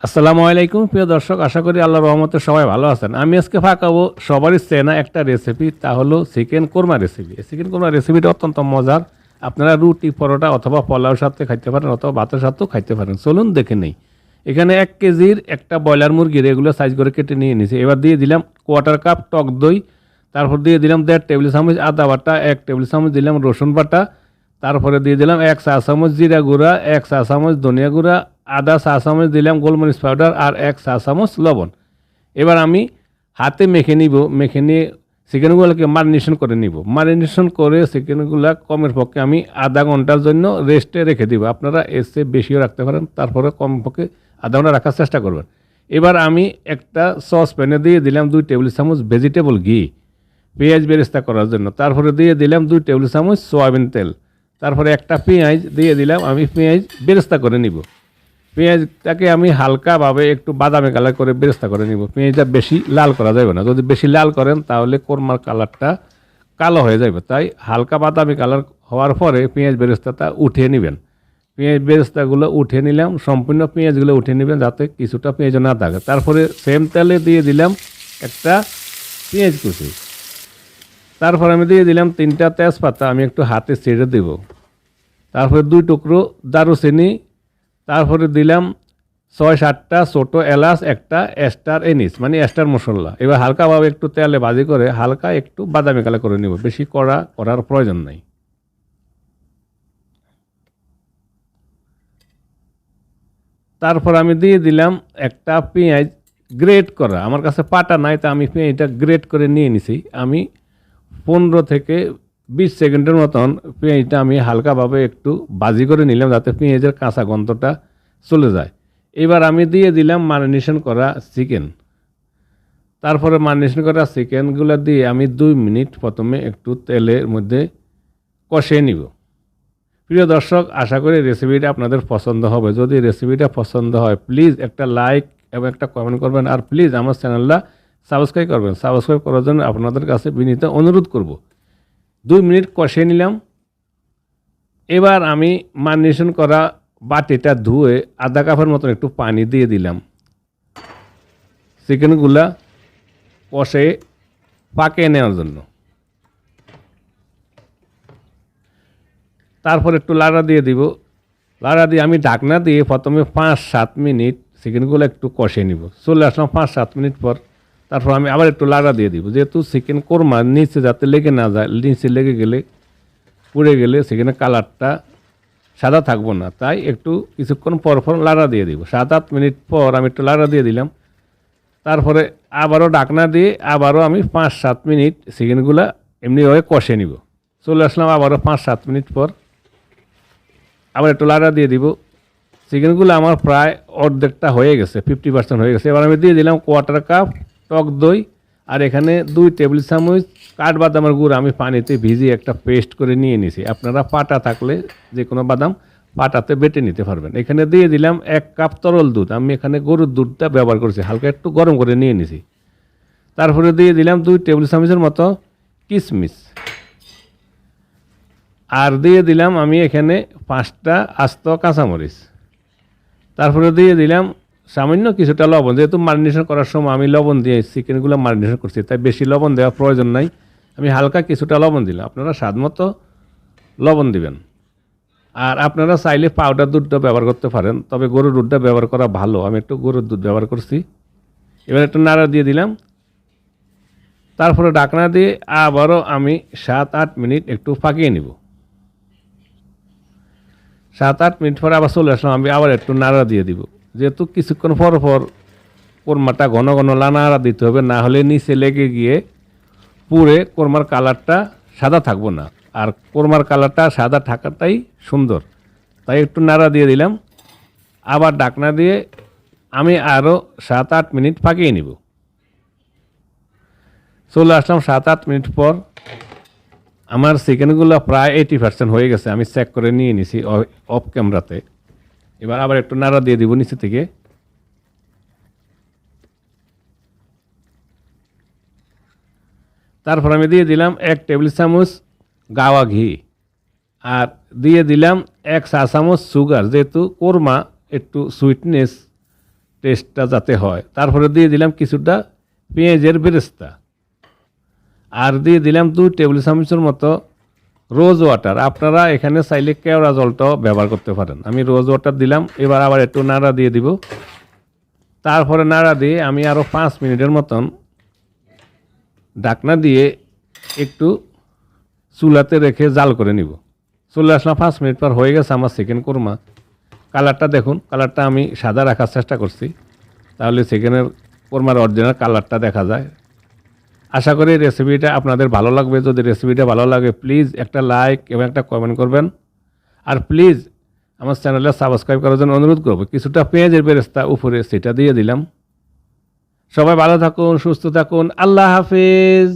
আসসালামু আলাইকুম প্রিয় দর্শক, আশা করি আল্লাহর রহমতে সবাই ভালো আছেন। আমি আজকে ফাঁকাবো সবারই চেনা একটা রেসিপি, তা হলো চিকেন কোরমা রেসিপি। এই চিকেন কোরমা রেসিপিটা অত্যন্ত মজার। আপনারা রুটি, পরোটা অথবা পোলাওর সাথে খাইতে পারেন অথবা ভাতের সাথেও খাইতে পারেন। চলুন দেখে নেই। এখানে 1 কেজির একটা ব্রয়লার মুরগির এগুলো সাইজ করে কেটে নিয়ে নিয়েছি। এবার দিয়ে দিলাম কোয়ার্টার কাপ টক দই, তারপর দিয়ে দিলাম 1.5 টেবিল চামচ আদা বাটা, 1 টেবিল চামচ দিলাম রসুন বাটা, তারপরে দিয়ে দিলাম 1 চা চামচ জিরা গুঁড়া, 1 চা চামচ ধনিয়া গুঁড়া, আধা চা চামচ দিলাম গোলমরিচ পাউডার আর 1 চা চামচ লবণ। এবার আমি হাতে মেখে নিব, মেখে নিয়ে চিকেনগুলোকে মারিনেশন করে নিব। মারিনেশন করে চিকেনগুলো কমের পক্ষে আমি আধা ঘন্টার জন্য রেস্টে রেখে দিব। আপনারা এর চেয়ে বেশিও রাখতে পারেন, তারপরে কম পক্ষে আধা ঘন্টা রাখার চেষ্টা করবেন। এবার আমি একটা সসপ্যানে দিয়ে দিলাম 2 টেবিল চামচ ভেজিটেবল ঘি পেঁয়াজ বেরেস্তা করার জন্য। তারপরে দিয়ে দিলাম 2 টেবিল চামচ সয়াবিন তেল। তারপরে একটা পেঁয়াজ দিয়ে দিলাম, আমি পেঁয়াজ বেরেস্তা করে নিব। পেঁয়াজটাকে আমি হালকাভাবে একটু বাদামি কালার করে বেরেস্তা করে নিব। পেঁয়াজটা বেশি লাল করা যাবে না, যদি বেশি লাল করেন তাহলে কোরমার কালারটা কালো হয়ে যাবে। তাই হালকা বাদামি কালার হওয়ার পরে পেঁয়াজ বেরেস্তাটা উঠিয়ে নেবেন। পেঁয়াজ বেরেস্তাগুলো উঠিয়ে নিলাম, সম্পূর্ণ পেঁয়াজগুলো উঠিয়ে নেবেন যাতে কিছুটা পেঁয়াজ না থাকে। তারপরে সেম তেলে দিয়ে দিলাম একটা পেঁয়াজ কুচি। তারপর আমি দিয়ে দিলাম 3টা তেজপাতা, আমি একটু হাতে ছেড়ে দেব। তারপরে 2 টুকরো দারুচিনি, তারপরে দিলাম 6-7টা ছোটো এলাচ, একটা স্টার এনিস মানে স্টার মশলা। এবার হালকাভাবে একটু তেলে ভাজি করে হালকা একটু বাদামি কালার করে নেব, বেশি কড়া করার প্রয়োজন নাই। তারপর আমি দিয়ে দিলাম একটা পেঁয়াজ গ্রেট করা, আমার কাছে পাটা নাই, তা আমি পেঁয়াজটা গ্রেট করে নিয়ে নিছি। আমি 15 থেকে 20 সেকেন্ডের মতন পেঁয়াজটা আমি হালকাভাবে একটু ভাজি করে নিলাম যাতে পেঁয়াজের কাঁচা গন্ধটা চলে যায়। এবার আমি দিয়ে দিলাম মারিনেশন করা চিকেন। তারপরে মারিনেশন করা চিকেনগুলো দিয়ে আমি 2 মিনিট প্রথমে একটু তেলের মধ্যে কষিয়ে নিব। প্রিয় দর্শক, আশা করি রেসিপিটা আপনাদের পছন্দ হবে। যদি রেসিপিটা পছন্দ হয় প্লিজ একটা লাইক এবং একটা কমেন্ট করবেন, আর প্লিজ আমার চ্যানেলটা সাবস্ক্রাইব করবেন। সাবস্ক্রাইব করার জন্য আপনাদের কাছে বিনীত অনুরোধ করব। 2 মিনিট কষিয়ে নিলাম। এবার আমি মারিনেশন করা বাটিটা ধুয়ে আধা কাপের মতন একটু পানি দিয়ে দিলাম চিকেনগুলা কষে পাকিয়ে নেওয়ার জন্য। তারপর একটু লাড়া দিয়ে দিব। লাড়া দিয়ে আমি ঢাকনা দিয়ে প্রথমে 5-7 মিনিট চিকেনগুলো একটু কষিয়ে নিব। চলে আসলাম 5-7 মিনিট পর। তারপর আমি আবার একটু লাড়া দিয়ে দিব, যেহেতু চিকেন কোরমা নিচে যাতে লেগে না যায়, নিচে লেগে গেলে পুড়ে গেলে চিকেনের কালারটা সাদা থাকবো না, তাই একটু কিছুক্ষণ পর পর লাড়া দিয়ে দিব। 7-8 মিনিট পর আমি একটু লাড়া দিয়ে দিলাম। তারপরে আবারও ঢাকনা দিয়ে আবারও আমি 5-7 মিনিট চিকেনগুলো এমনিভাবে কষে নিব। চলে আসলাম আবারও 5-7 মিনিট পর, আবার একটু লাড়া দিয়ে দিব। চিকেনগুলো আমার প্রায় অর্ধেকটা হয়ে গেছে, 50% হয়ে গেছে। এবার আমি দিয়ে দিলাম কোয়ার্টার কাপ টক দই, আর এখানে 2 টেবিল চামচ কাঠবাদামের গুঁড়ো আমি পানিতে ভিজিয়ে একটা পেস্ট করে নিয়ে নিয়েছি। আপনারা পাটা থাকলে যে কোনো বাদাম পাটাতে বেটে নিতে পারবেন। এখানে দিয়ে দিলাম 1 কাপ তরল দুধ, আমি এখানে গরুর দুধটা ব্যবহার করছি, হালকা একটু গরম করে নিয়ে নিয়েছি। তারপরে দিয়ে দিলাম 2 টেবিল চামচের মতো কিশমিশ, আর দিয়ে দিলাম আমি এখানে 5টা আস্ত কাঁচামরিচ। তারপরে দিয়ে দিলাম সামান্য কিছুটা লবণ, যেহেতু মারিনেশন করার সময় আমি লবণ দিয়ে চিকেনগুলো মারিনেশন করছি, তাই বেশি লবণ দেওয়ার প্রয়োজন নাই। আমি হালকা কিছুটা লবণ দিলাম, আপনারা স্বাদ মতো লবণ দিবেন। আর আপনারা চাইলে পাউডার দুধটা ব্যবহার করতে পারেন, তবে গরুর দুধটা ব্যবহার করা ভালো, আমি একটু গরুর দুধ ব্যবহার করছি। এবার একটু নাড়া দিয়ে দিলাম। তারপরে ঢাকনা দিয়ে আবারও আমি 7-8 মিনিট একটু পাকিয়ে নিব। 7-8 মিনিট পরে আবার চলে আসলাম, আমি আবার একটু নাড়া দিয়ে দিব, যেহেতু কিছুক্ষণ পর পর কোরমাটা ঘন ঘন নাড়া দিতে হবে, না হলে নিচে লেগে গিয়ে পুড়ে কোরমার কালারটা সাদা থাকবো না। আর কোরমার কালারটা সাদা থাকাটাই সুন্দর, তাই একটু নাড়া দিয়ে দিলাম। আবার ঢাকনা দিয়ে আমি আরও 7-8 মিনিট পাকিয়ে নিব। চলে আসলাম 7-8 মিনিট পর, আমার চিকেনগুলো প্রায় 80% হয়ে গেছে, আমি চেক করে নিয়ে নিছি অফ ক্যামেরাতে। এবার আবার একটু নাড়া দিয়ে দিব নিচে থেকে। তারপর আমি দিয়ে দিলাম 1 টেবিল চামচ গাওয়া ঘি, আর দিয়ে দিলাম 1 চা চামচ সুগার, যেহেতু কোরমা একটু সুইটনেস টেস্টটা যাতে হয়। তারপরে দিয়ে দিলাম কিছুটা পেঁয়াজের বেরেস্তা, আর দিয়ে দিলাম 2 টেবিল চামচের মতো রোজ ওয়াটার। আপনারা এখানে চাইলে কেওড়া জলটাও ব্যবহার করতে পারেন। আমি রোজ ওয়াটার দিলাম। এবার আবার একটু নাড়া দিয়ে দিব। তারপরে নাড়া দিয়ে আমি আরও 5 মিনিটের মতন ঢাকনা দিয়ে একটু চুলাতে রেখে জাল করে নিব। চলে আসলাম 5 মিনিট পর, হয়ে গেছে আমার চিকেন কোরমা। কালারটা দেখুন, কালারটা আমি সাদা রাখার চেষ্টা করছি, তাহলে চিকেনের কোরমার অরিজিনাল কালারটা দেখা যায়। আশা করি রেসিপিটা আপনাদের ভালো লাগবে। যদি রেসিপিটা ভালো লাগে প্লিজ একটা লাইক এবং একটা কমেন্ট করবেন। আর প্লিজ আমার চ্যানেলে সাবস্ক্রাইব করার জন্য অনুরোধ করব। কিছুটা পেঁয়াজের বেরেস্তা উপরে সেটা দিয়ে দিলাম। সবাই ভালো থাকুন, সুস্থ থাকুন। আল্লাহ হাফেজ।